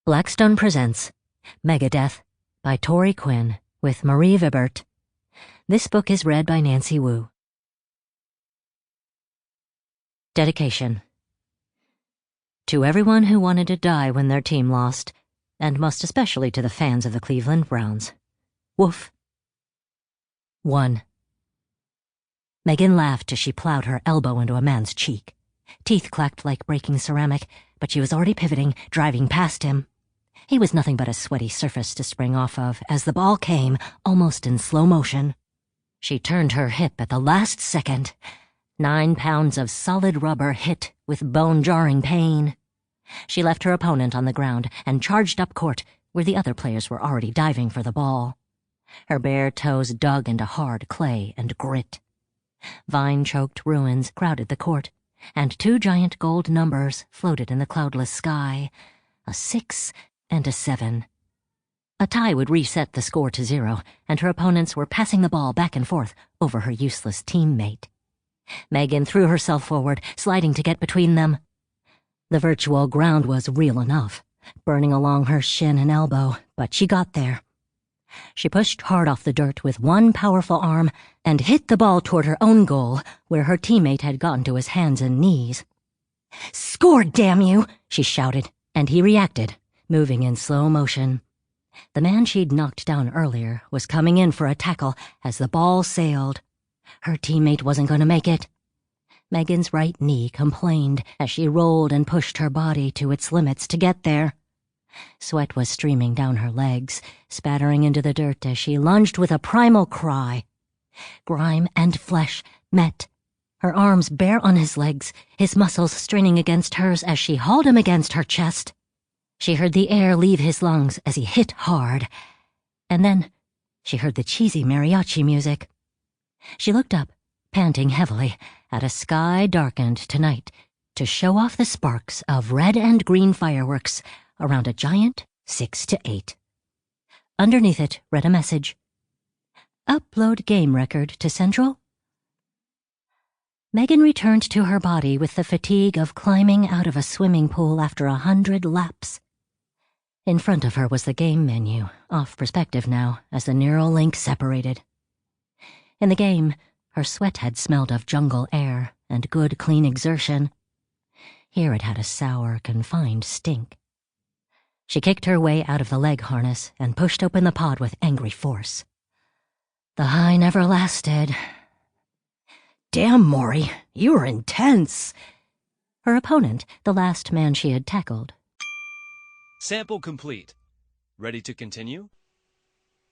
Blackstone presents MegaDeath by Tory Quinn with Mori. This book is read by Nancy Wu. Dedication. To everyone who wanted to die when their team lost, and most especially to the fans of the Cleveland Browns. Woof. 1. Megan laughed as she plowed her elbow into a man's cheek. Teeth clacked like breaking ceramic, but she was already pivoting, driving past him. He was nothing but a sweaty surface to spring off of as the ball came, almost in slow motion. She turned her hip at the last second. 9 pounds of solid rubber hit with bone-jarring pain. She left her opponent on the ground and charged up court, where the other players were already diving for the ball. Her bare toes dug into hard clay and grit. Vine-choked ruins crowded the court, and 2 giant gold numbers floated in the cloudless sky, a 6 and a 7. A tie would reset the score to 0, and her opponents were passing the ball back and forth over her useless teammate. Megan threw herself forward, sliding to get between them. The virtual ground was real enough, burning along her shin and elbow, but she got there. She pushed hard off the dirt with one powerful arm and hit the ball toward her own goal, where her teammate had gotten to his hands and knees. "Score, damn you!" she shouted, and he reacted, moving in slow motion. The man she'd knocked down earlier was coming in for a tackle as the ball sailed. Her teammate wasn't going to make it. Megan's right knee complained as she rolled and pushed her body to its limits to get there. Sweat was streaming down her legs, spattering into the dirt as she lunged with a primal cry. Grime and flesh met, her arms bare on his legs, his muscles straining against hers as she hauled him against her chest. She heard the air leave his lungs as he hit hard, and then she heard the cheesy mariachi music. She looked up, panting heavily, at a sky darkened tonight to show off the sparks of red and green fireworks around a giant 6 to 8. Underneath it read a message. Upload game record to Central. Megan returned to her body with the fatigue of climbing out of a swimming pool after 100 laps. In front of her was the game menu, off perspective now, as the neural link separated. In the game, her sweat had smelled of jungle air and good, clean exertion. Here it had a sour, confined stink. She kicked her way out of the leg harness and pushed open the pod with angry force. The high never lasted. "Damn, Mori, you were intense." Her opponent, the last man she had tackled. Sample complete. Ready to continue?